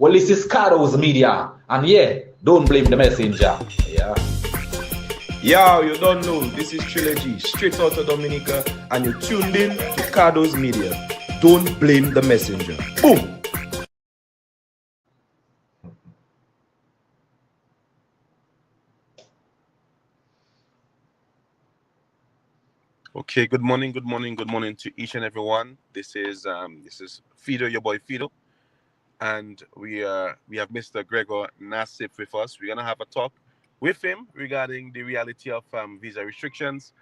Well, this is Cardo's Media, and yeah, don't blame the messenger. Yeah. Yo, you don't know, this is Trilogy, straight out of Dominica, and you're tuned in to Cardo's Media. Don't blame the messenger. Boom! Okay, good morning to each and everyone. This is Fido, your boy Fido, and we have Mr. Gregor Nassief with us. We're gonna have a talk with him regarding the reality of visa restrictions.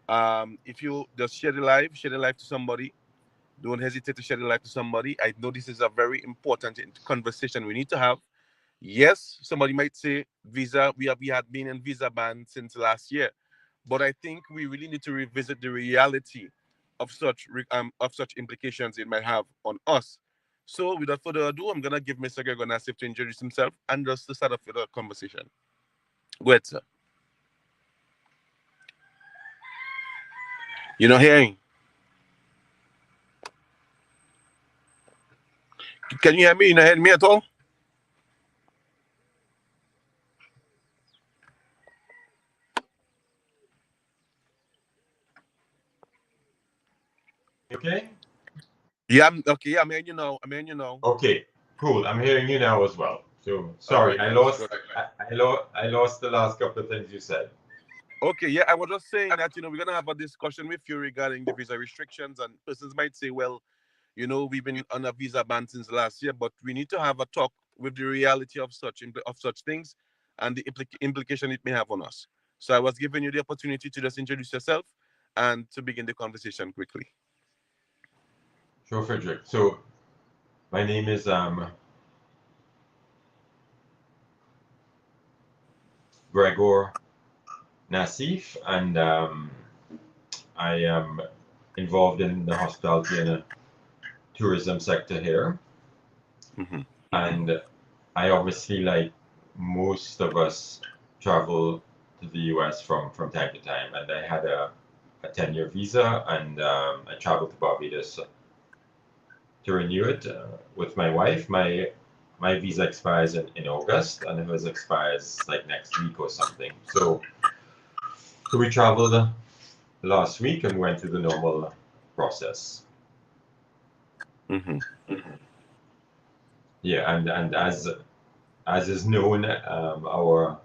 If you just share the live to somebody. Don't hesitate to share the live to somebody. I know this is a very important conversation we need to have. Yes, somebody might say visa. We had been in visa ban since last year, but I think we really need to revisit the reality of such implications it might have on us. So, without further ado, I'm gonna give Mr. Gregor Nassief to introduce himself and just to start off with a conversation. Go ahead, sir. You're not hearing? Can you hear me? You not hearing me at all? Okay? Yeah, okay. Yeah, I'm hearing you now. Okay, cool. I'm hearing you now as well. So sorry, All right, I lost the last couple of things you said. Okay, yeah, I was just saying that we're gonna have a discussion with you regarding the visa restrictions, and persons might say, well, we've been on a visa ban since last year, but we need to have a talk with the reality of such things and the implication it may have on us. So I was giving you the opportunity to just introduce yourself and to begin the conversation quickly. Sure, Frederick. So my name is Gregor Nassief, and I am involved in the hospitality and tourism sector here. Mm-hmm. And I obviously, like most of us, travel to the US from time to time. And I had a 10-year visa, and I traveled to Barbados to renew it with my wife. My visa expires in August, and hers expires like next week or something. So we traveled last week and went through the normal process. Mm-hmm. Yeah, and as is known, our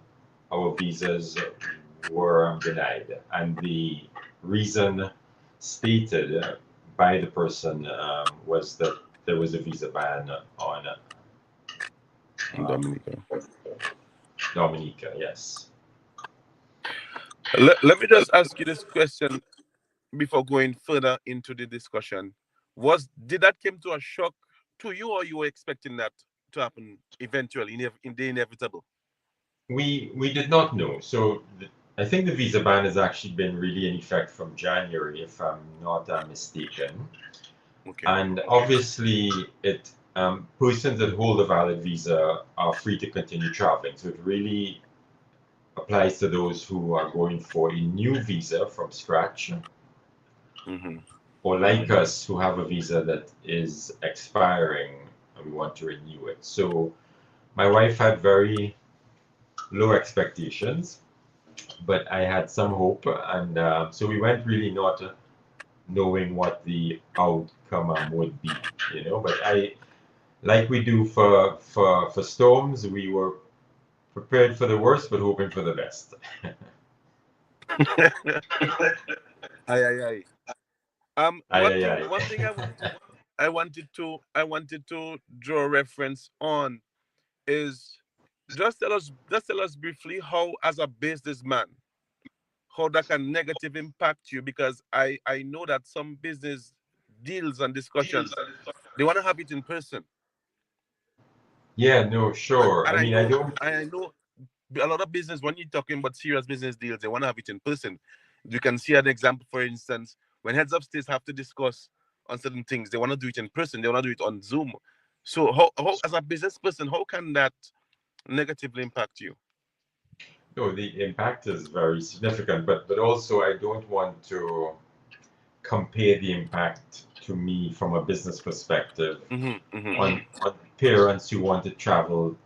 visas were denied, and the reason stated by the person was that there was a visa ban on Dominica, yes. Let me just ask you this question before going further into the discussion. Did that come to a shock to you, or you were expecting that to happen eventually in the inevitable? We did not know. So I think the visa ban has actually been really in effect from January, if I'm not mistaken. Okay. And obviously, it persons that hold a valid visa are free to continue traveling. So it really applies to those who are going for a new visa from scratch, Mm-hmm. or like us, who have a visa that is expiring and we want to renew it. So my wife had very low expectations, but I had some hope, and so we went really not knowing what the outcome would be, But like we do for storms, we were prepared for the worst, but hoping for the best. Aye. One thing I wanted to draw a reference on is just tell us briefly how, as a businessman, how that can negative impact you, because I know that some business deals and discussions, they want to have it in person. Yeah, no, sure. And I mean, I don't. I know a lot of business, when you're talking about serious business deals, they want to have it in person. You can see an example, for instance, when heads of states have to discuss on certain things, they want to do it in person, they want to do it on Zoom. So how as a business person, how can that negatively impact you? No, the impact is very significant, but also I don't want to compare the impact to me from a business perspective Mm-hmm. on parents who want to travel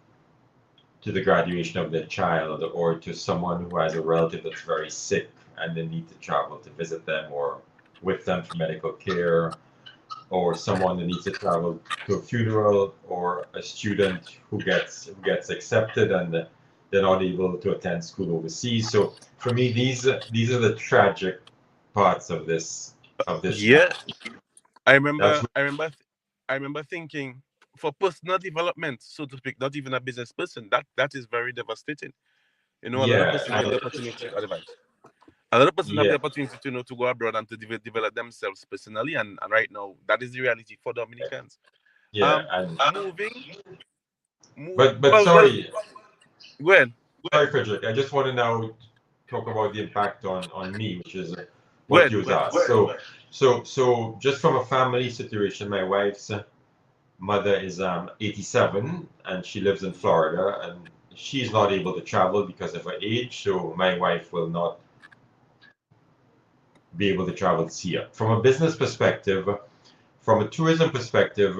to the graduation of their child, or to someone who has a relative that's very sick and they need to travel to visit them or with them for medical care, or someone that needs to travel to a funeral, or a student who gets accepted and they're not able to attend school overseas. So for me, these are the tragic parts of this Yeah, time. I That's remember, I remember thinking, for personal development, so to speak, not even a business person, that is very devastating. You know, a lot of yeah, persons have and the opportunity. Advice. A lot of persons have the yeah, opportunity to to go abroad and to develop themselves personally, and right now that is the reality for Dominicans. yeah, and Moving, but well, go ahead, sorry, Frederick. I just want to now talk about the impact on me, which is go what ahead, you was asked. So just from a family situation, my wife's mother is 87 and she lives in Florida, and she's not able to travel because of her age. So my wife will not be able to travel to see her. From a business perspective, from a tourism perspective,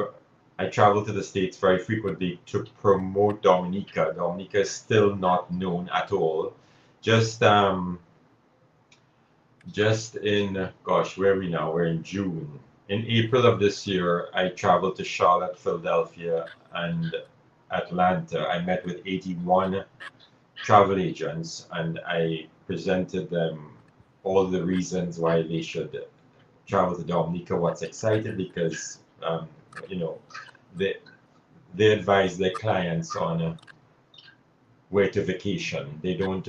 I travel to the States very frequently to promote Dominica. Dominica is still not known at all. Just just in, gosh, where are we now? We're in June. In April of this year, I traveled to Charlotte, Philadelphia, and Atlanta. I met with 81 travel agents and I presented them all the reasons why they should travel to Dominica, what's exciting, because you know they they advise their clients on where to vacation. They don't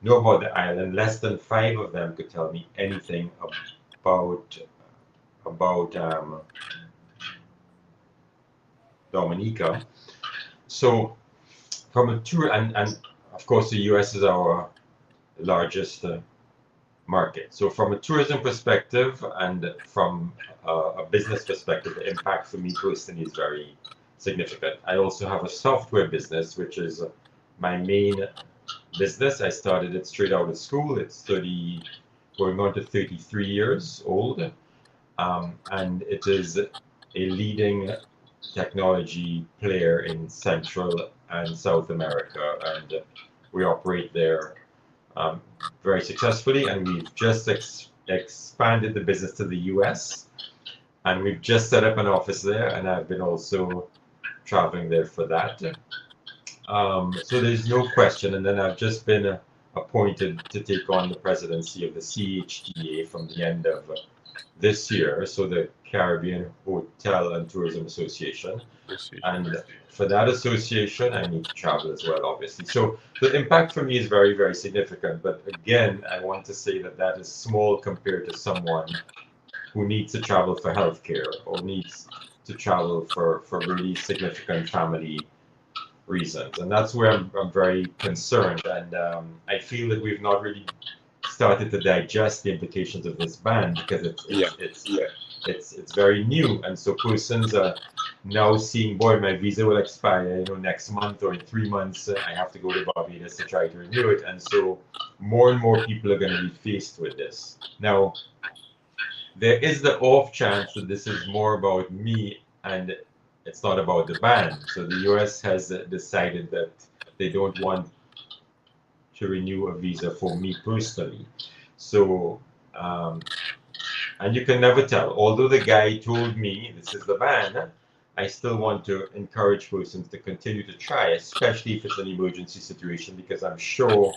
know about the island. Less than five of them could tell me anything about about Dominica. So from a tour, and of course the U.S. is our largest market. So from a tourism perspective and from a business perspective, the impact for me personally is very significant. I also have a software business, which is my main business. I started it straight out of school. It's 30, going on to 33 years old. And it is a leading technology player in Central and South America. And we operate there um, very successfully, and we've just expanded the business to the US, and we've just set up an office there, and I've been also traveling there for that. So there's no question, and then I've just been appointed to take on the presidency of the CHTA from the end of this year, so the Caribbean Hotel and Tourism Association. And for that association, I need to travel as well, obviously. So the impact for me is very, very significant. But again, I want to say that that is small compared to someone who needs to travel for healthcare or needs to travel for really significant family reasons. And that's where I'm very concerned. And I feel that we've not really started to digest the implications of this ban, because it's very new, and so persons are now seeing, boy, my visa will expire, next month, or in 3 months I have to go to Barbados to try to renew it, and so more and more people are going to be faced with this. Now, there is the off chance that this is more about me and it's not about the ban. So the US has decided that they don't want to renew a visa for me personally. So, and you can never tell. Although the guy told me this is the ban, I still want to encourage persons to continue to try, especially if it's an emergency situation, because I'm sure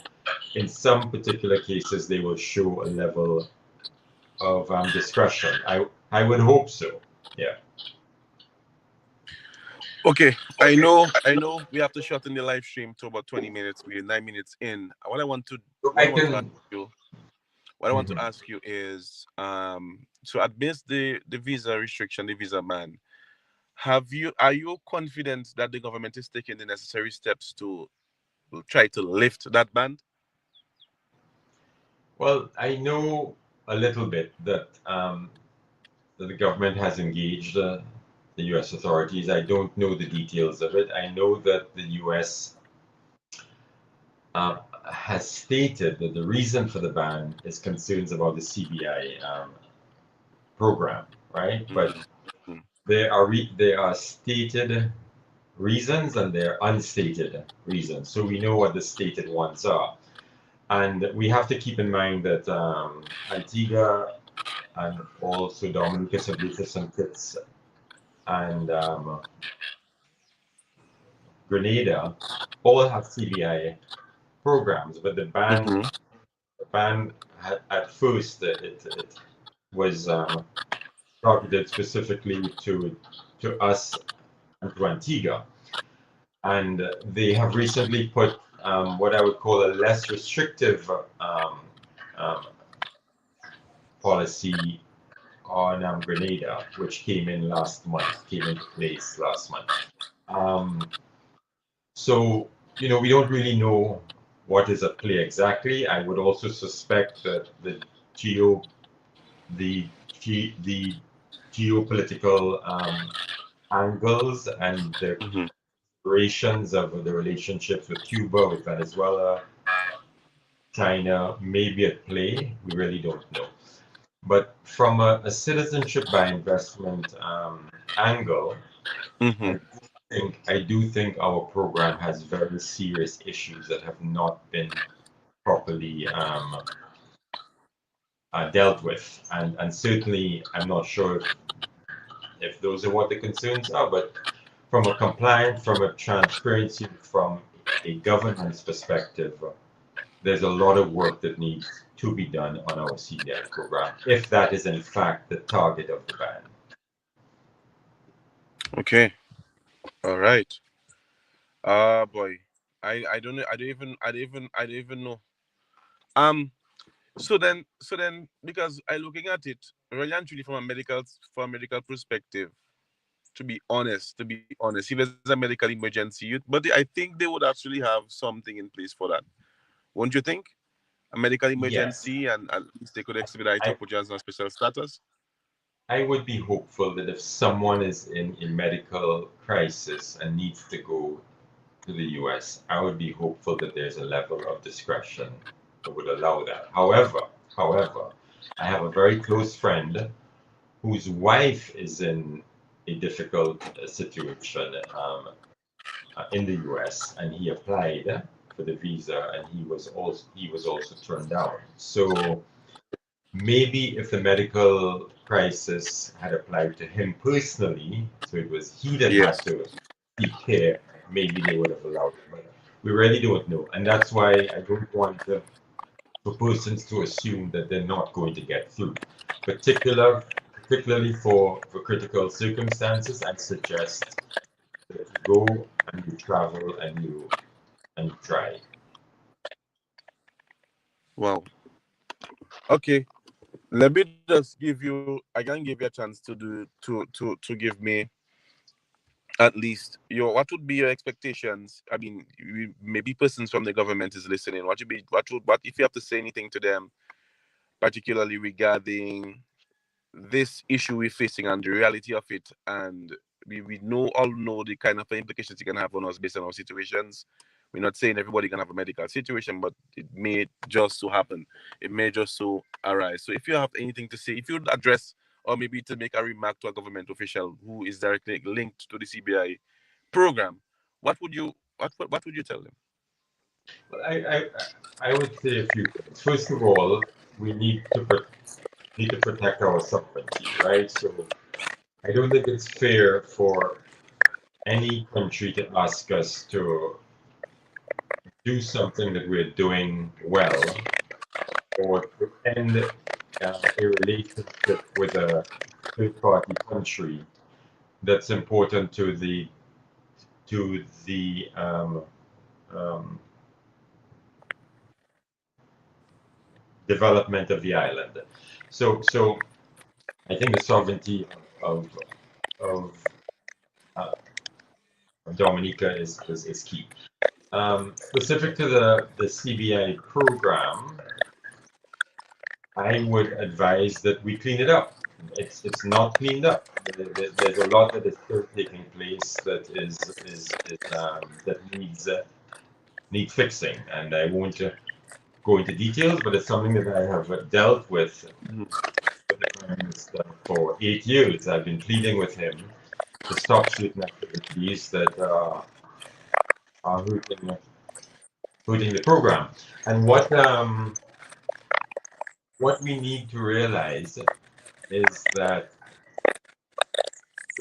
in some particular cases they will show a level of discretion. I would hope so. Yeah. Okay, I know we have to shorten the live stream to about 20 minutes. We're 9 minutes in. So What I I want to ask can. you, what I want to Mhm. ask you is, so amidst the visa restriction, the visa ban, are you confident that the government is taking the necessary steps to try to lift that ban? Well, I know a little bit that the government has engaged the U.S. authorities. I don't know the details of it. I know that the U.S. Uh, has stated that the reason for the ban is concerns about the CBI program, right? But Mhm. there are stated reasons and there are unstated reasons. So we know what the stated ones are. And we have to keep in mind that Antigua and also Dominicans and Britain and Kitts and Grenada all have CBI programs, but the ban at first it was targeted specifically to us and to Antigua, and they have recently put what I would call a less restrictive um, policy on Grenada, which came into place last month. So, we don't really know what is at play exactly. I would also suspect that the geopolitical angles and the considerations of the relationships with Cuba, with Venezuela, China may be at play. We really don't know. But from a citizenship by investment angle, I do think our program has very serious issues that have not been properly dealt with, and certainly I'm not sure if those are what the concerns are. But from a compliance, from a transparency, from a governance perspective, there's a lot of work that needs to be done on our CBI program, if that is in fact the target of the ban. Okay. All right. Boy, I don't know. I don't even know. So then, because I looking at it really and truly from a medical perspective, to be honest, if there's a medical emergency, but I think they would actually have something in place for that. Won't you think? A medical Yes, emergency, and at least they could expedite or I, put you on special status. I would be hopeful that if someone is in a medical crisis and needs to go to the US, I would be hopeful that there's a level of discretion that would allow that. However, I have a very close friend whose wife is in a difficult situation in the US, and he applied for the visa, and he was also turned down. So maybe if the medical crisis had applied to him personally, so it was he that had Yes. to seek care, maybe they would have allowed it. But we really don't know. And that's why I don't want for persons to assume that they're not going to get through. Particularly for critical circumstances, I suggest that you go and you travel and you try. Wow. Okay. Let me just give you. I can give you a chance to do to give me at least your what would be your expectations. I mean, maybe persons from the government is listening. What if you have to say anything to them, particularly regarding this issue we're facing and the reality of it, and we all know the kind of implications it can have on us based on our situations. We're not saying everybody can have a medical situation, but it may just so happen, it may just so arise. So if you have anything to say, if you'd address or maybe to make a remark to a government official who is directly linked to the CBI program, what would you tell them? Well, I would say a few things. First of all, we need to protect our sovereignty, right? So I don't think it's fair for any country to ask us to do something that we're doing well, or to end a relationship with a third-party country that's important to the um, development of the island. So I think the sovereignty of uh, Dominica is key. Specific to the CBI program, I would advise that we clean it up. It's not cleaned up. There's a lot that is still taking place that that needs fixing, and I won't go into details, but it's something that I have dealt with the Prime Minister for 8 years. I've been pleading with him to stop certain activities that are hurting the program. And what we need to realize is that,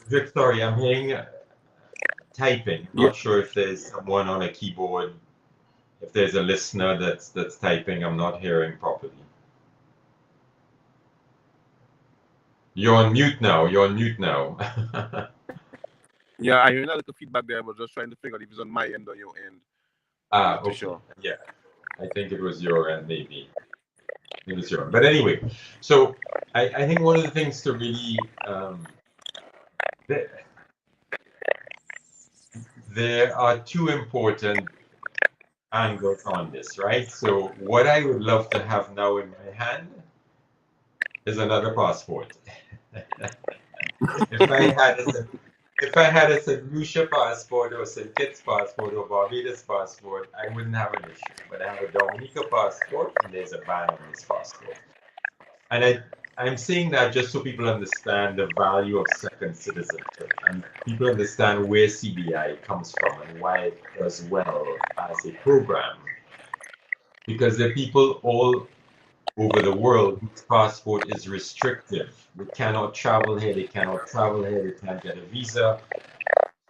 Vic, sorry, I'm hearing typing. Yeah. Not sure if there's someone on a keyboard. If there's a listener that's typing, I'm not hearing properly. You're on mute now. You're on mute now. Yeah, I heard a little feedback there. I was just trying to figure out if it's on my end or your end. I'm not too Okay. sure. Yeah, I think it was your end, maybe. It was your end. But anyway, so I think one of the things to really there are two important angles on this, right? So what I would love to have now in my hand is another passport. If I had a St. Lucia passport or St. Kitts passport or Barbados passport, I wouldn't have an issue. But I have a Dominica passport and there's a ban on this passport. And I'm saying that just so people understand the value of second citizenship and people understand where CBI comes from and why it does well as a program. Because there are people all over the world whose passport is restrictive. They cannot travel here, they cannot travel here, they can't get a visa.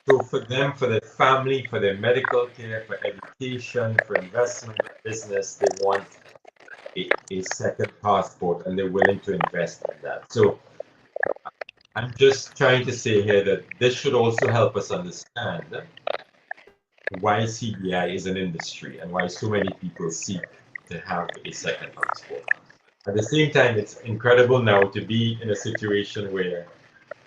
So for them, for their family, for their medical care, for education, for investment, business, they want a second passport and they're willing to invest in that. So I'm just trying to say here that this should also help us understand why CBI is an industry and why so many people seek to have a second passport. At the same time, it's incredible now to be in a situation where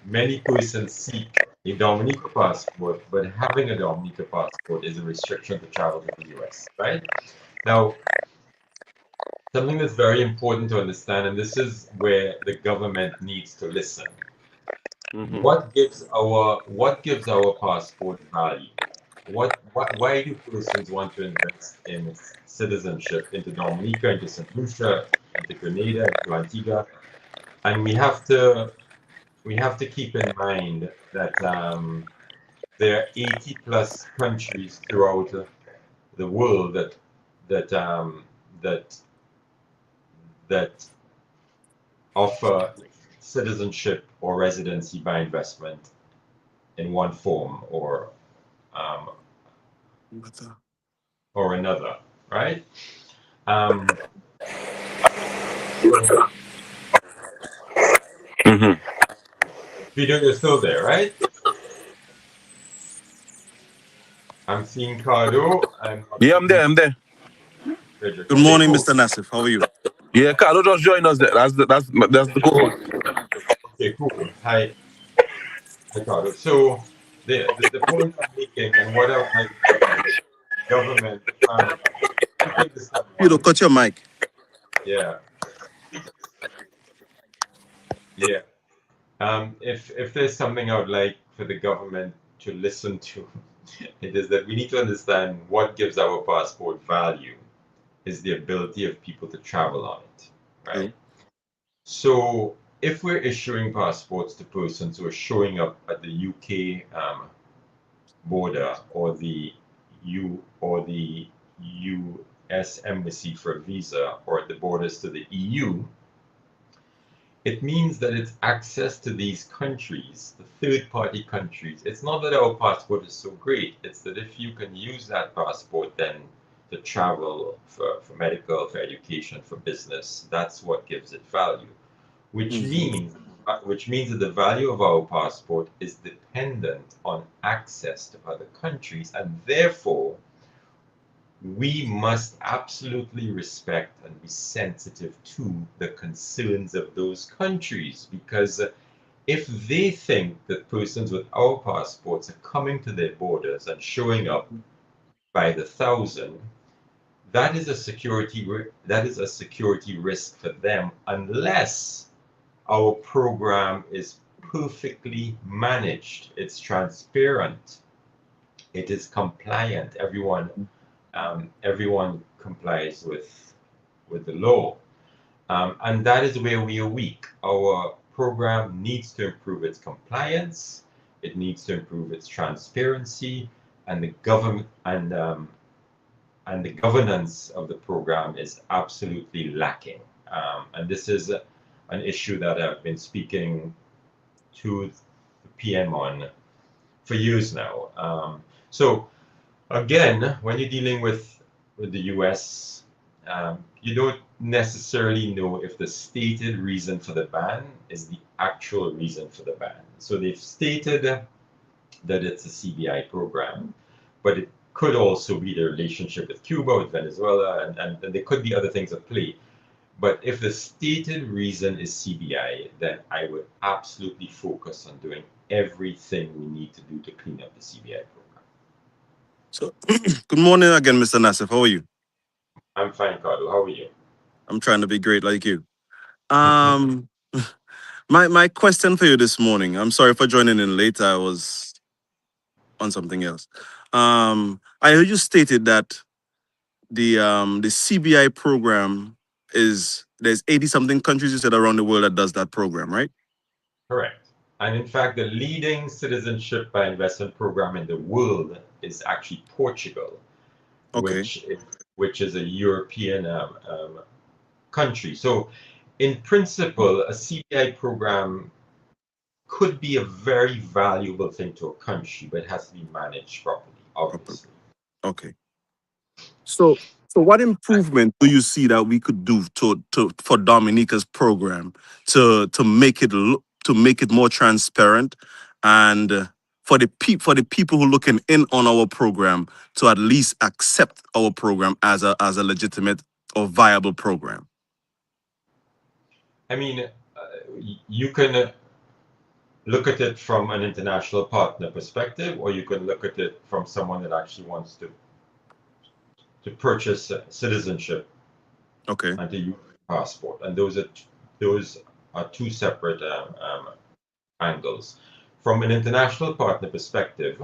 many persons seek a Dominica passport, but having a Dominica passport is a restriction to travel to the US, right? Now, something that's very important to understand, and this is where the government needs to listen. Mm-hmm. What gives our passport value? Why do persons want to invest in citizenship into Dominica, into St. Lucia, into Grenada, into Antigua? And we have to keep in mind that there are 80 plus countries throughout the world that that offer citizenship or residency by investment in one form um, or another, right? Mm-hmm. Peter, you're still there, right? I'm seeing Cardo. I'm not Yeah, I'm there. seeing I'm there. Frederick. Good Okay, morning, cool. Mr. Nassif. How are you? Yeah, Carlo just joined us there. That's the co-host. Okay, cool. Hi, Cardo. So the point I'm making and what I would like government keep in this You don't one. cut your mic. Yeah, yeah. If there's something I would like for the government to listen to, it is that we need to understand what gives our passport value is the ability of people to travel on it, right? So if we're issuing passports to persons who are showing up at the UK border or the US embassy for a visa or at the borders to the EU, it means that it's access to these countries, the third-party countries. It's not that our passport is so great. It's that if you can use that passport then to travel for medical, for education, for business, that's what gives it value. Which means that the value of our passport is dependent on access to other countries, and therefore we must absolutely respect and be sensitive to the concerns of those countries, because if they think that persons with our passports are coming to their borders and showing up by the thousand, that is a security risk for them, unless our program is perfectly managed, it's transparent, it is compliant. Everyone complies with the law, and that is where we are weak. Our program needs to improve its compliance. It needs to improve its transparency, and the government and the governance of the program is absolutely lacking. And this is an issue that I've been speaking to the PM on for years now. So again, when you're dealing with the US, you don't necessarily know if the stated reason for the ban is the actual reason for the ban. So they've stated that it's a CBI program, but it could also be the relationship with Cuba, with Venezuela, and there could be other things at play. But if the stated reason is CBI, then I would absolutely focus on doing everything we need to do to clean up the CBI program. So, good morning again, Mr. Nassief. How are you? I'm fine, Carlo. How are you? I'm trying to be great like you. Um, my question for you this morning. I'm sorry for joining in late. I was on something else. I heard you stated that the CBI program there's 80 something countries you said around the world that does that program, right? Correct. And in fact, the leading citizenship by investment program in the world is actually Portugal, Okay. which is a European country. So, in principle, a CBI program could be a very valuable thing to a country, but it has to be managed properly, obviously. Okay. So what improvement do you see that we could do for Dominica's program to make it more transparent and for the people who are looking in on our program to at least accept our program as a legitimate or viable program? I mean, you can look at it from an international partner perspective, or you can look at it from someone that actually wants to purchase citizenship Okay. and to use a passport. And those are two separate angles. From an international partner perspective,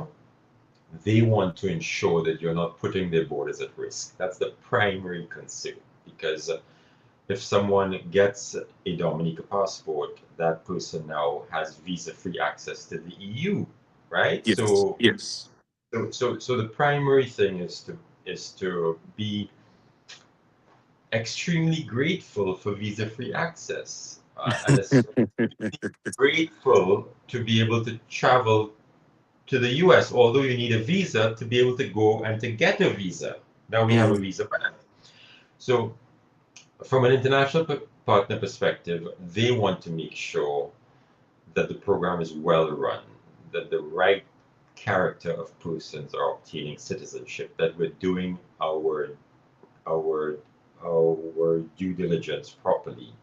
they want to ensure that you're not putting their borders at risk. That's the primary concern, because if someone gets a Dominica passport, that person now has visa-free access to the EU, right? Yes. So Yes. so the primary thing is to be extremely grateful for visa-free access, and grateful to be able to travel to the US, although you need a visa to be able to go and to get a visa. Now we have a visa ban. So from an international partner perspective, they want to make sure that the program is well run, that the right character of persons are obtaining citizenship, that we're doing our due diligence properly,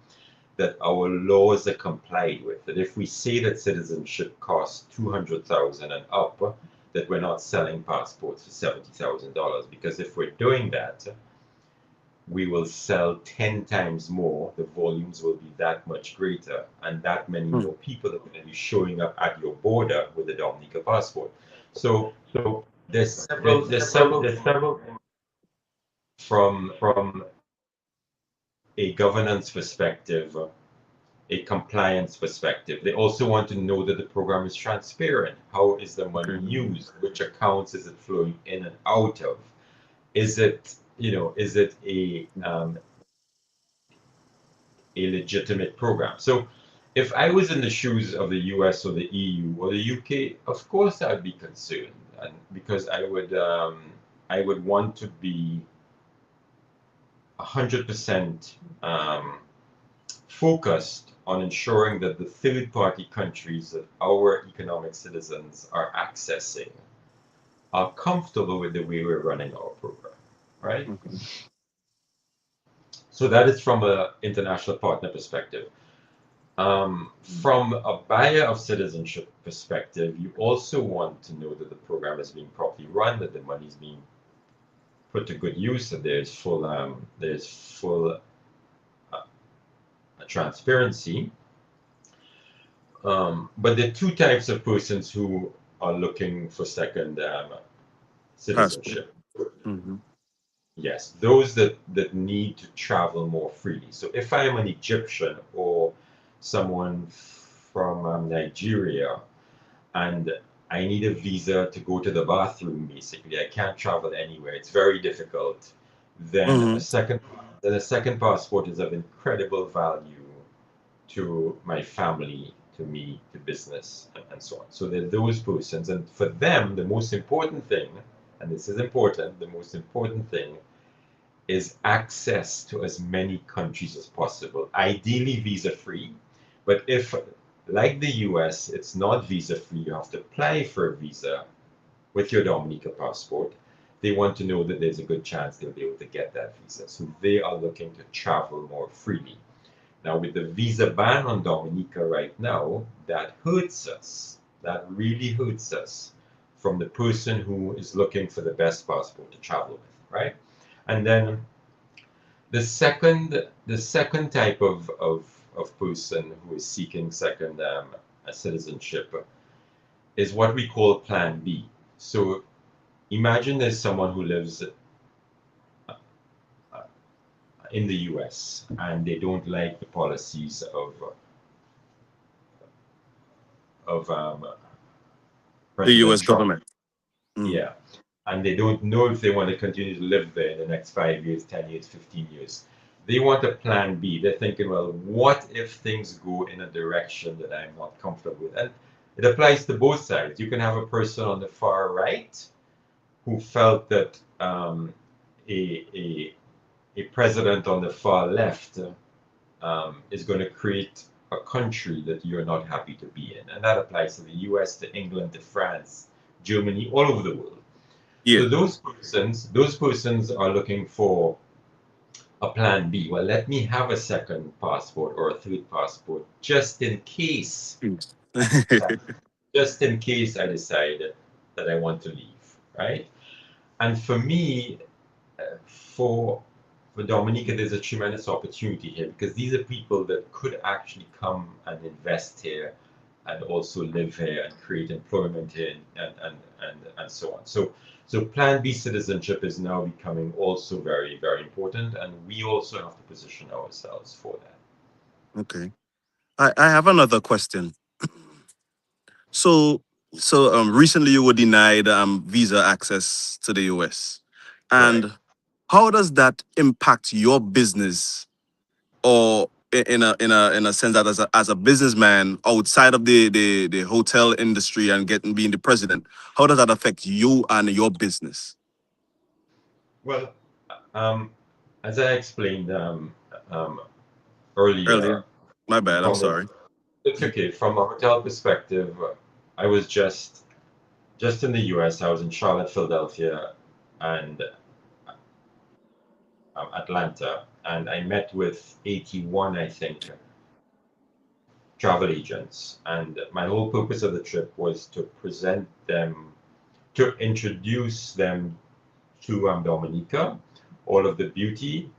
that our laws are complied with, that if we say that citizenship costs $200,000 and up, that we're not selling passports for $70,000, because if we're doing that, we will sell 10 times more, the volumes will be that much greater, and that many more people are going to be showing up at your border with a Dominica passport. So there's several from a governance perspective, a compliance perspective. They also want to know that the program is transparent. How is the money used? Which accounts is it flowing in and out of? Is it a legitimate program? So if I was in the shoes of the US or the EU or the UK, of course I'd be concerned, and because I would want to be 100% focused on ensuring that the third-party countries that our economic citizens are accessing are comfortable with the way we're running our program, right? So that is from an international partner perspective. From a buyer of citizenship perspective, you also want to know that the program is being properly run, that the money is being put to good use, that there's full transparency. But there are two types of persons who are looking for second citizenship. Yes, those that need to travel more freely. So if I am an Egyptian or someone from Nigeria, and I need a visa to go to the bathroom, basically. I can't travel anywhere. It's very difficult. Then Hmm. a second passport is of incredible value to my family, to me, to business, and so on. So there are those persons, and for them, the most important thing, and this is important, the most important thing is access to as many countries as possible, ideally visa free. But if, like the US, it's not visa free, you have to apply for a visa with your Dominica passport. They want to know that there's a good chance they'll be able to get that visa. So they are looking to travel more freely. Now, with the visa ban on Dominica right now, that hurts us. That really hurts us from the person who is looking for the best passport to travel with, right? And then the second type of person who is seeking second citizenship is what we call Plan B. So imagine there's someone who lives in the US and they don't like the policies of The U.S. President Trump. government. Mm. Yeah. And they don't know if they want to continue to live there in the next 5 years, 10 years, 15 years. They want a plan B. They're thinking, well, what if things go in a direction that I'm not comfortable with? And it applies to both sides. You can have a person on the far right who felt that a president on the far left is going to create a country that you're not happy to be in. And that applies to the US, to England, to France, Germany, all over the world. Yeah. So those persons are looking for a plan B. Well, let me have a second passport or a third passport just in case I decide, just in case I decide that I want to leave, right? And for me, for Dominica, there's a tremendous opportunity here because these are people that could actually come and invest here and also live here and create employment here and so on. So Plan B citizenship is now becoming also very, very important, and we also have to position ourselves for that. Okay. I have another question. So recently you were denied visa access to the US. Correct. And how does that impact your business, or in a sense that as a businessman outside of the hotel industry and getting being the president, how does that affect you and your business? Well, um, as I explained um, earlier, Earlier. My bad, I'm from the sorry. it's okay. From a hotel perspective, I was just in the US. I was in Charlotte, Philadelphia, and Atlanta, and I met with 81, I think, travel agents. And my whole purpose of the trip was to present them, to introduce them to Dominica, all of the beauty,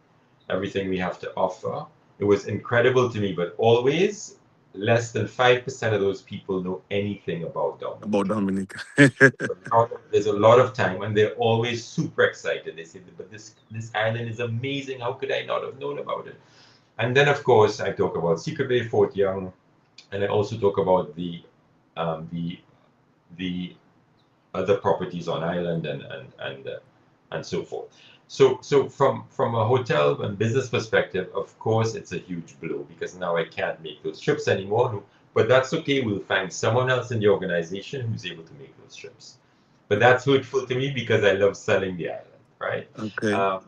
everything we have to offer. It was incredible to me, but always less than 5% of those people know anything about About Dominica. Dominica. There's a lot of time, and they're always super excited. They say, "But this island is amazing. How could I not have known about it?" And then, of course, I talk about Secret Bay, Fort Young, and I also talk about um, the the other properties on island and so forth. So from a hotel and business perspective, of course, it's a huge blow because now I can't make those trips anymore. But that's okay. We'll find someone else in the organization who's able to make those trips. But that's hurtful to me because I love selling the island, right? Okay. Um,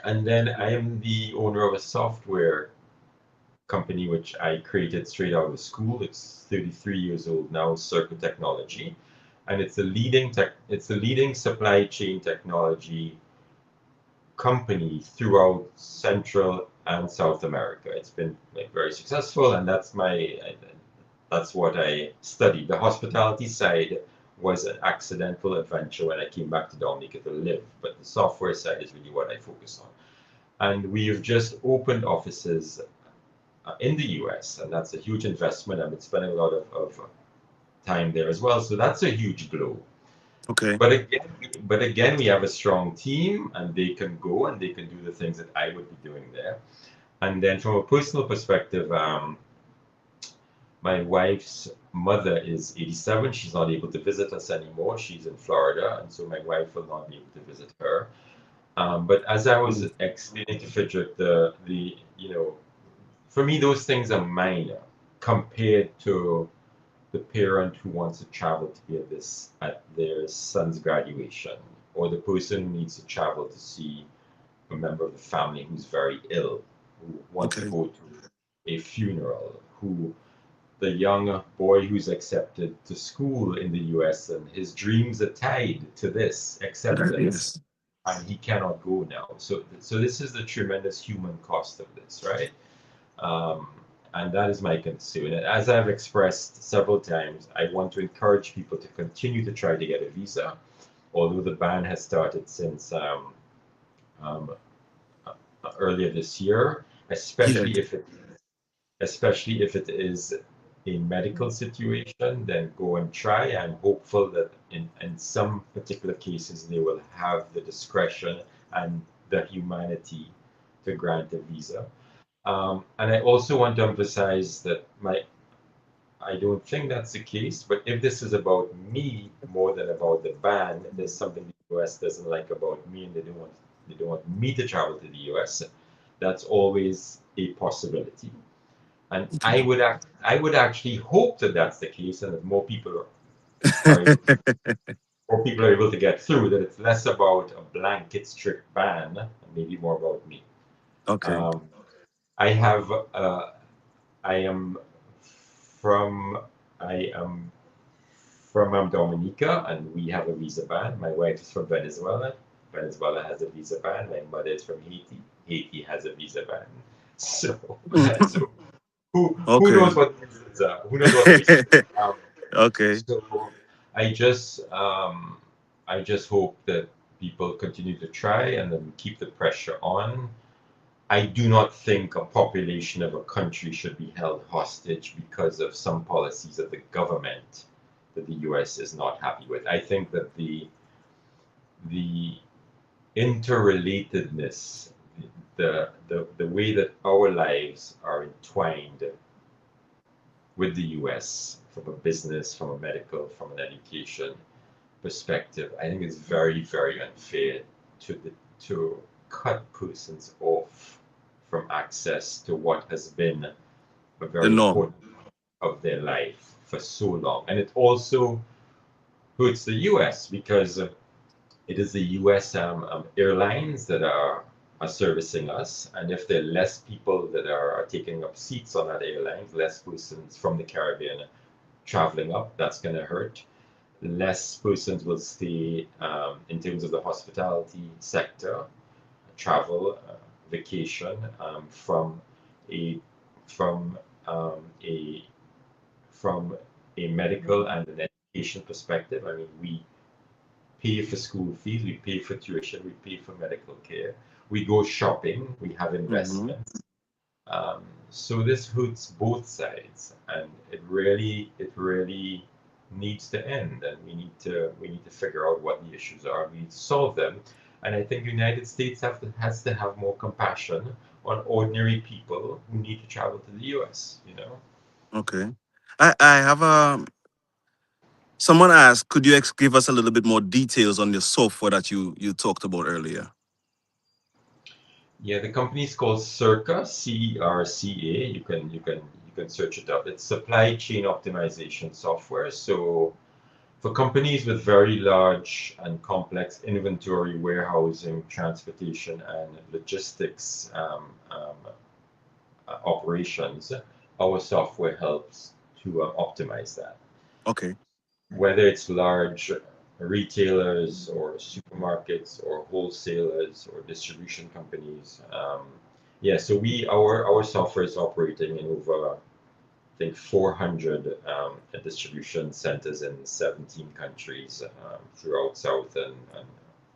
and then I am the owner of a software company which I created straight out of school. It's 33 years old now, Circle Technology, and it's the leading supply chain technology company throughout Central and South America. It's been like very successful, and that's what I studied. The hospitality side was an accidental adventure when I came back to Dominica to live, but the software side is really what I focus on. And we've just opened offices in the US, and that's a huge investment. I've been spending a lot of time there as well, so that's a huge blow. Okay. But again, we have a strong team, and they can go and they can do the things that I would be doing there. And then from a personal perspective, My wife's mother is 87. She's not able to visit us anymore. She's in Florida, and so my wife will not be able to visit her. But as I was explaining to Frederick, the for me those things are minor compared to the parent who wants to travel to be at their son's graduation, or the person who needs to travel to see a member of the family who's very ill, who wants to Okay. go to a funeral, who the young boy who's accepted to school in the US and his dreams are tied to this acceptance Yes. and he cannot go now. So this is the tremendous human cost of this, right? Um, and that is my concern. And as I've expressed several times, I want to encourage people to continue to try to get a visa, although the ban has started since um, earlier this year, Yeah. especially if it is a medical situation, then go and try. I'm hopeful that in some particular cases they will have the discretion and the humanity to grant a visa. And I also want to emphasize that I don't think that's the case, but if this is about me more than about the ban, there's something the US doesn't like about me and they don't want me to travel to the US. That's always a possibility. And I would actually hope that that's the case and that are able more people are able to get through, that it's less about a blanket strict ban and maybe more about me. Okay. Um, I have I am from I am from Dominica, and we have a visa ban. My wife is from Venezuela. Venezuela has a visa ban. My mother is from Haiti. Haiti has a visa ban. So, so who knows Okay. what the reasons are? Who knows what the reasons are? Okay. So I just I just hope that people continue to try and then keep the pressure on. I do not think a population of a country should be held hostage because of some policies of the government that the US is not happy with. I think that the interrelatedness, the way that our lives are entwined with the US from a business, from a medical, from an education perspective, I think it's very, very unfair to cut persons off from access to what has been a The very norm. important part of their life for so long. And it also hurts the US because it is the US airlines that are servicing us. And if there are less people that are taking up seats on that airline, less persons from the Caribbean traveling up, that's going to hurt. Less persons will stay in terms of the hospitality sector, travel, vacation a from a from a medical and an education perspective. I mean, we pay for school fees, we pay for tuition, we pay for medical care, we go shopping, we have Hmm. investments. So this hurts both sides, and it really needs to end, and we need to figure out what the issues are. We need to solve them, and I think the United States has to have more compassion on ordinary people who need to travel to the U.S. Okay. I have a someone asked, could you give us a little bit more details on the software that you talked about earlier? Yeah, the company is called Circa, CERCA. You can search it up. It's supply chain optimization software. So for companies with very large and complex inventory, warehousing, transportation, and logistics operations, our software helps to optimize that. Okay. Whether it's large retailers or supermarkets or wholesalers or distribution companies. Yeah, so our software is operating in over, I think, 400 distribution centers in 17 countries throughout South and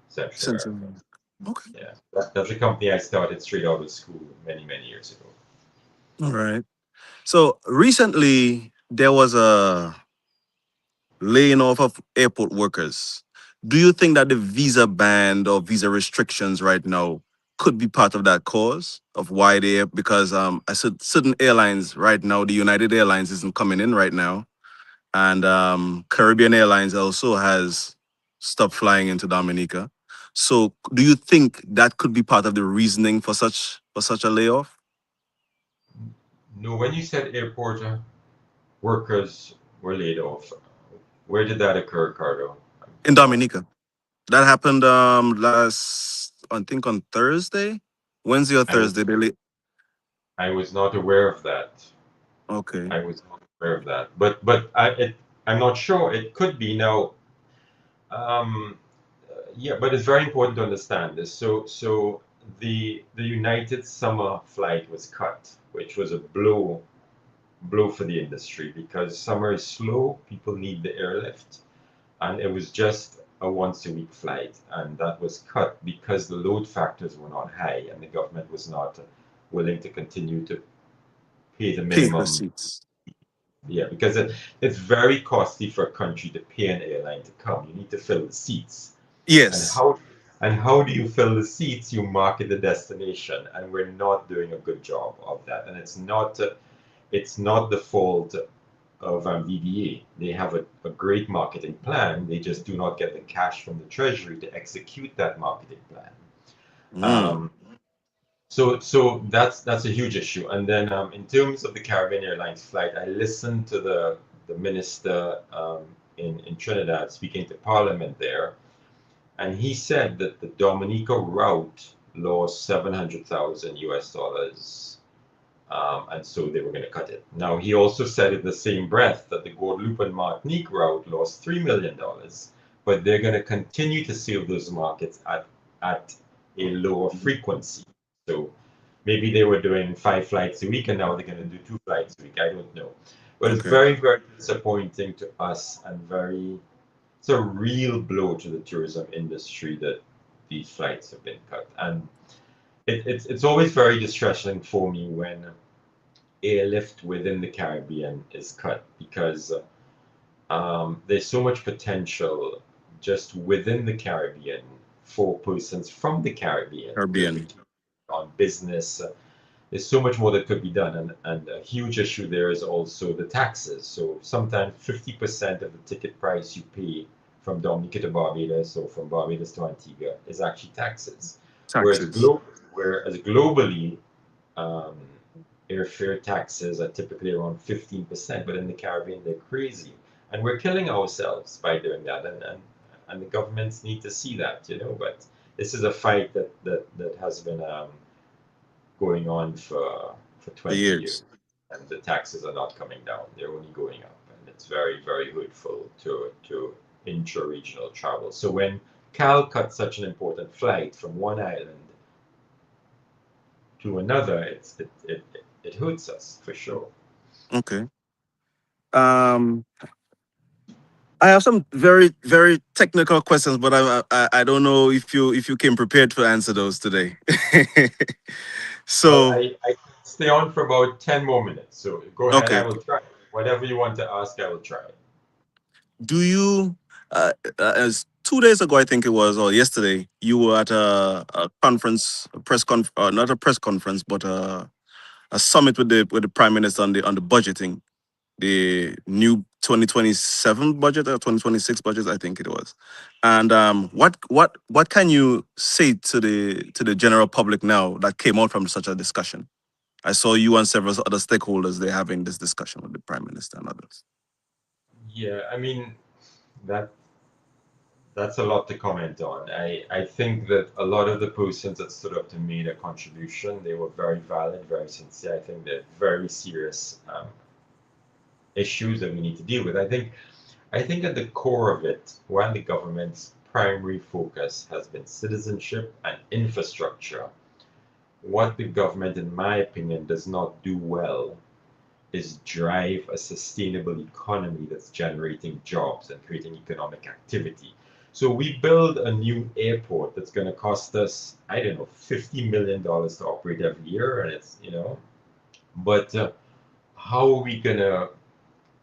Central America. Sensible. Okay. Yeah, that's a company I started straight out of school many, many years ago. All right. So recently there was a laying off of airport workers. Do you think that the visa ban or visa restrictions right now could be part of that cause of why they, because I said certain airlines right now, the United Airlines isn't coming in right now, and Caribbean Airlines also has stopped flying into Dominica. So, do you think that could be part of the reasoning for such a layoff No, when you said airport workers were laid off, where did that occur, Ricardo? in Dominica? That happened last, I think, on Thursday, Wednesday or I was Thursday. I was not aware of that. Okay. I was not aware of that. I'm not sure. It could be now. Um, yeah, but it's very important to understand this. So the United summer flight was cut, which was a blow for the industry because summer is slow. People need the airlift, and it was just a once a week flight, and that was cut because the load factors were not high, and the government was not willing to continue to pay the Pay for minimum. seats. Yeah, because it's very costly for a country to pay an airline to come. You need to fill the seats. And Yes. how do you fill the seats? You market the destination, and we're not doing a good job of that. And it's not the fault of VDA. They have a great marketing plan. They just do not get the cash from the treasury to execute that marketing plan. Mm. Um, so that's a huge issue. And then in terms of the Caribbean Airlines flight, I listened to the minister in Trinidad speaking to Parliament there, and he said that the Dominica route lost 700,000 US dollars, and so they were going to cut it. Now he also said in the same breath that the Guadeloupe and Martinique route lost $3 million, but they're going to continue to serve those markets at a lower frequency. So maybe they were doing 5 flights a week and now they're going to do 2 flights a week. I don't know. But it's Okay. very, very disappointing to us and it's a real blow to the tourism industry that these flights have been cut. And it's always very distressing for me when airlift within the Caribbean is cut because there's so much potential just within the Caribbean for persons from the Caribbean to Caribbean. vacation on business. There's so much more that could be done, and a huge issue there is also the taxes. So sometimes 50% of the ticket price you pay from Dominica to Barbados or from Barbados to Antigua is actually taxes. Whereas, Taxes. whereas globally, um, airfare taxes are typically around 15%, but in the Caribbean they're crazy, and we're killing ourselves by doing that. And the governments need to see that, you know. But this is a fight that has been going on for For 20 years, years. and the taxes are not coming down; they're only going up, and it's very, very hurtful to intra-regional travel. So when Cal cut such an important flight from one island to another, it hurts us for sure. Okay. Um, I have some very very technical questions, but I don't know if you came prepared to answer those today. Well, So I stay on for about 10 more minutes, so go ahead. I okay, will try. Whatever you want to ask, I will try. do you as 2 days ago I think it was, or yesterday, you were at a conference, a press not a press conference, but a summit with the prime minister on the budgeting, the new 2027 budget or 2026 budget, I think it was. And what can you say to the general public now that came out from such a discussion? I saw you and several other stakeholders there having this discussion with the prime minister and others. Yeah, I mean that that's a lot to comment on. I think that a lot of the persons that stood up to made a contribution, they were very valid, very sincere. I think they're very serious issues that we need to deal with. I think at the core of it, while the government's primary focus has been citizenship and infrastructure, what the government, in my opinion, does not do well is drive a sustainable economy that's generating jobs and creating economic activity. So we build a new airport that's going to cost us, I don't know, $50 million to operate every year, and but how are we going to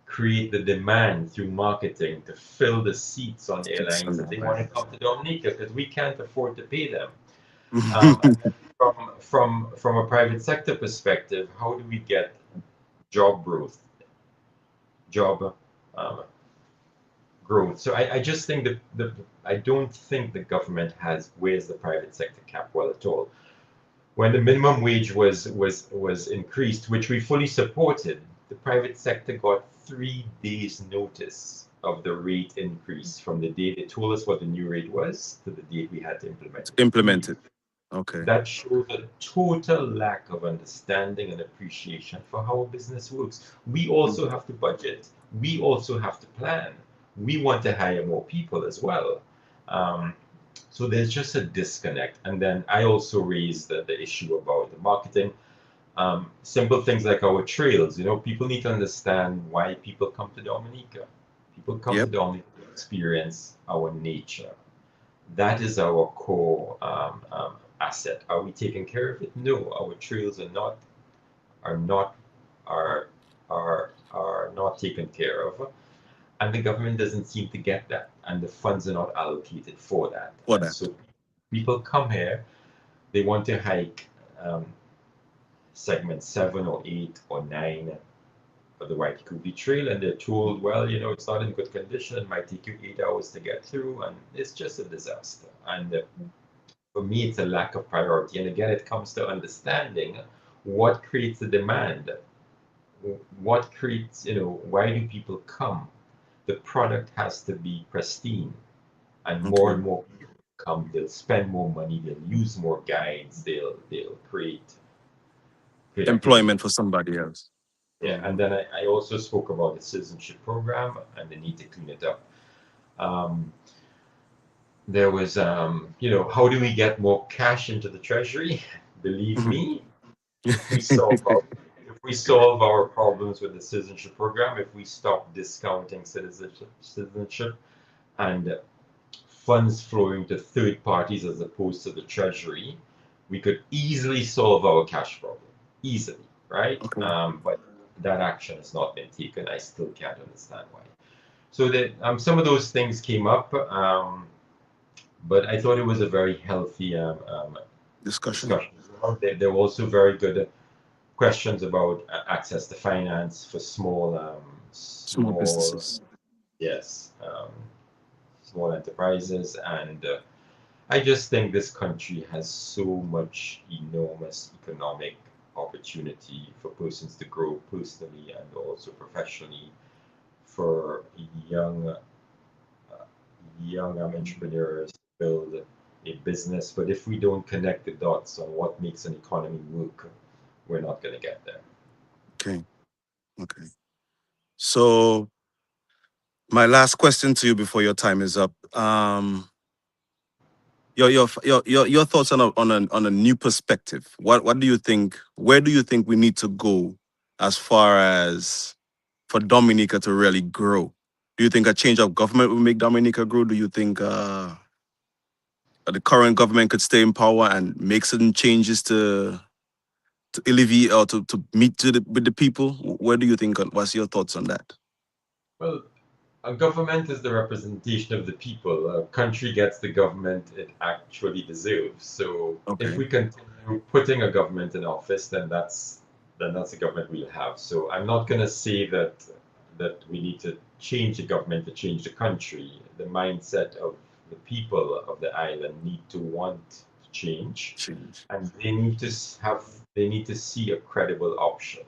create the demand through marketing to fill the seats on airlines that they want to come to Dominica because we can't afford to pay them? Um, from a private sector perspective, how do we get job growth, job um, growth? So I just think that I don't think the government has where's the private sector cap well at all. When the minimum wage was increased, which we fully supported, the private sector got 3 days notice of the rate increase from the day they told us what the new rate was to the date we had to implement it. Implemented. Okay. That shows a total lack of understanding and appreciation for how business works. We also have to budget. We also have to plan. We want to hire more people as well. So there's just a disconnect. And then I also raised the issue about the marketing. Simple things like our trails. People need to understand why people come to Dominica. People come to Yep. Dominica to experience our nature. That is our core asset. Are we taking care of it? No, our trails are not taken care of, and the government doesn't seem to get that, and the funds are not allocated for that. For And that. so people come here, they want to hike segment 7 or 8 or 9 of the Waikiki Trail, and they're told, well, it's not in good condition, it might take you 8 hours to get through, and it's just a disaster. And for me, it's a lack of priority. And again, it comes to understanding what creates the demand. What creates, why do people come? The product has to be pristine, and more and more people come. They'll spend more money. They'll use more guides. They'll create Employment for somebody else. Yeah, and then I also spoke about the citizenship program and the need to clean it up. There was, how do we get more cash into the treasury? Believe me, if we solve our problems with the citizenship program, if we stop discounting citizenship and funds flowing to third parties as opposed to the treasury, we could easily solve our cash problem. Easily, right? Okay. But that action has not been taken. I still can't understand why. So that some of those things came up, but I thought it was a very healthy Discussion. There were also very good questions about access to finance for small businesses. Yes, small enterprises, and I just think this country has so much enormous economic opportunity for persons to grow personally and also professionally, for young entrepreneurs to build a business. But if we don't connect the dots on what makes an economy work, we're not going to get there. Okay. So my last question to you before your time is up. Your thoughts on a new perspective. What do you think? Where do you think we need to go as far as for Dominica to really grow? Do you think a change of government will make Dominica grow? Do you think the current government could stay in power and make certain changes to alleviate or to meet with the people? Where do you think? What's your thoughts on that? Well, a government is the representation of the people. A country gets the government it actually deserves. So if we continue putting a government in office, then that's the government we'll have. So I'm not going to say that we need to change the government to change the country. The mindset of the people of the island need to want to change. And they need to see a credible option.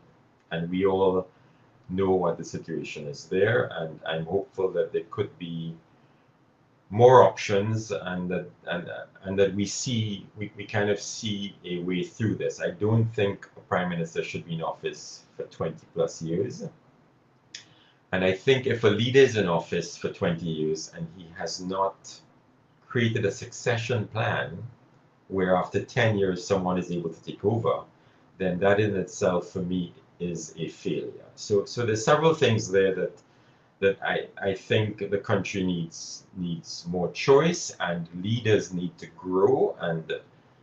And we all know what the situation is there, and I'm hopeful that there could be more options, and that we kind of see a way through this. I don't think a prime minister should be in office for 20 plus years. And I think if a leader is in office for 20 years and he has not created a succession plan where after 10 years someone is able to take over, then that in itself for me is a failure. So there's several things there that I think the country needs more choice, and leaders need to grow, and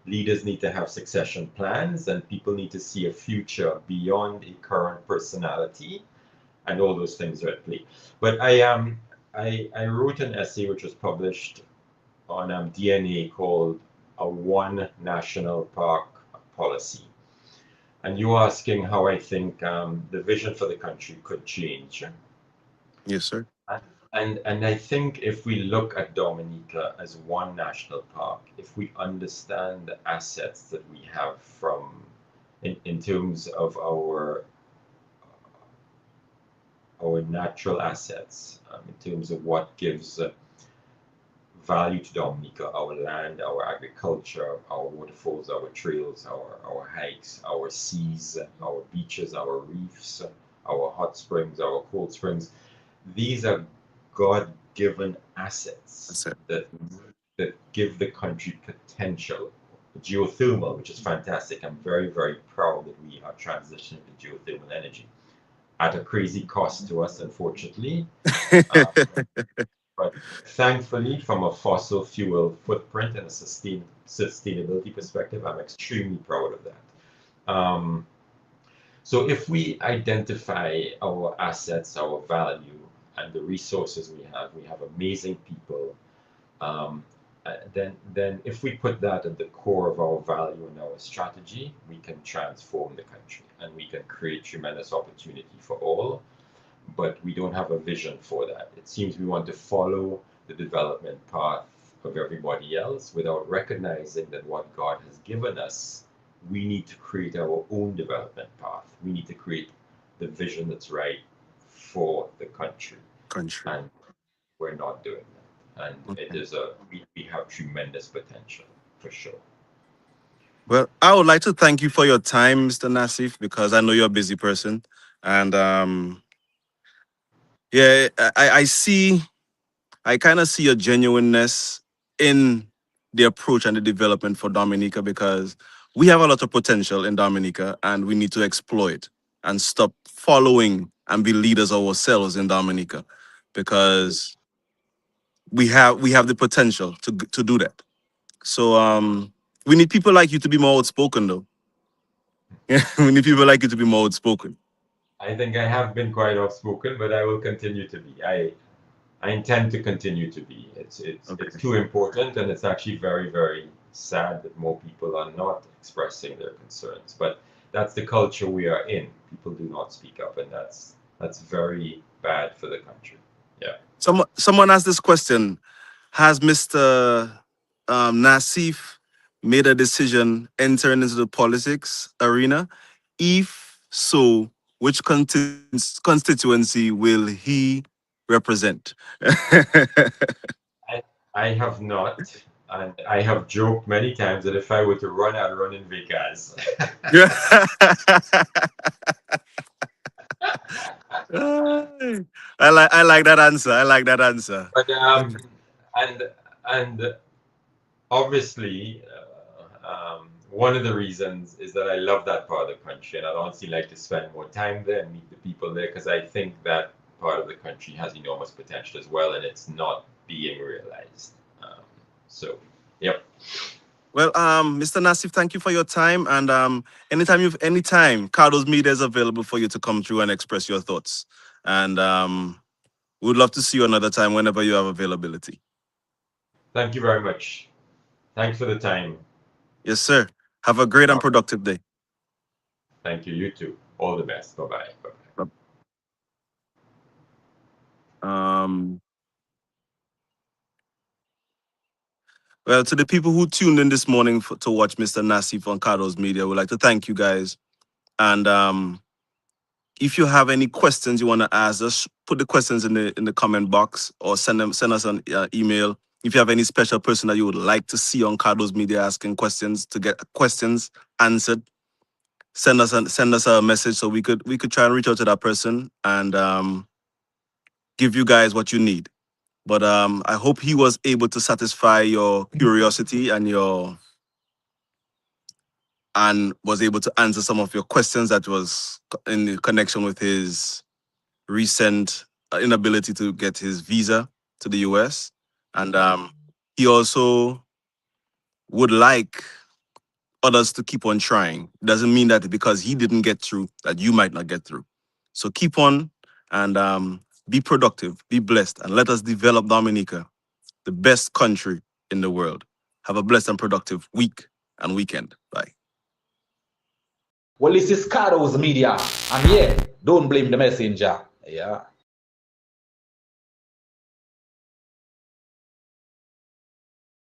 leaders need to have succession plans, and people need to see a future beyond a current personality, and all those things are at play. But I wrote an essay which was published on DNA called "A One National Park policy. And you're asking how I think the vision for the country could change. Yes, sir. And I think if we look at Dominica as one national park, if we understand the assets that we have from in terms of our natural assets, in terms of what gives value to Dominica, our land, our agriculture, our waterfalls, our trails, our hikes, our seas, our beaches, our reefs, our hot springs, our cold springs. These are God-given assets That's it. that give the country potential. Geothermal, which is fantastic. I'm very, very proud that we are transitioning to geothermal energy at a crazy cost to us, unfortunately. But thankfully, from a fossil fuel footprint and a sustainability perspective, I'm extremely proud of that. So if we identify our assets, our value, and the resources we have amazing people. Then if we put that at the core of our value and our strategy, we can transform the country and we can create tremendous opportunity for all. But we don't have a vision for that. It seems we want to follow the development path of everybody else without recognizing that what God has given us, we need to create our own development path. We need to create the vision that's right for the country. Country. And we're not doing that. And it Okay. is we have tremendous potential for sure. Well, I would like to thank you for your time, Mr. Nassif, because I know you're a busy person. And yeah, I kind of see a genuineness in the approach and the development for Dominica because we have a lot of potential in Dominica and we need to exploit and stop following and be leaders ourselves in Dominica because we have the potential to do that. So we need people like you to be more outspoken though. We need people like you to be more outspoken. I think I have been quite outspoken, but I will continue to be. I intend to continue to be. Okay. It's too important, and it's actually very, very sad that more people are not expressing their concerns. But that's the culture we are in. People do not speak up, and that's very bad for the country. Yeah. Someone asked this question: has Mr. Nassif made a decision entering into the politics arena? If so, which constituency will he represent? I I have not, and I have joked many times that if I were to run, I'd run in Vegas. I like that answer. I like that answer. But and and obviously, one of the reasons is that I love that part of the country, and I'd honestly like to spend more time there and meet the people there because I think that part of the country has enormous potential as well, and it's not being realized. So, yep. Well, Mr. Nassif, thank you for your time. And anytime, Carlos Media is available for you to come through and express your thoughts. And we'd love to see you another time whenever you have availability. Thank you very much. Thanks for the time. Yes, sir. Have a great and productive day. Thank you. You too. All the best. Bye bye. Bye bye. Um, well, to the people who tuned in this morning to watch Mr. Nassif on Carlos Media, we'd like to thank you guys. And if you have any questions you want to ask us, put the questions in the comment box or send us an email. If you have any special person that you would like to see on Carlos Media asking questions to get questions answered, send us a message so we could try and reach out to that person and give you guys what you need. But I hope he was able to satisfy your curiosity and was able to answer some of your questions that was in connection with his recent inability to get his visa to the US. And he also would like others to keep on trying. Doesn't mean that because he didn't get through, that you might not get through. So keep on and be productive, be blessed, and let us develop Dominica, the best country in the world. Have a blessed and productive week and weekend. Bye. Well, this is Cardo's media, and yeah, don't blame the messenger. Yeah.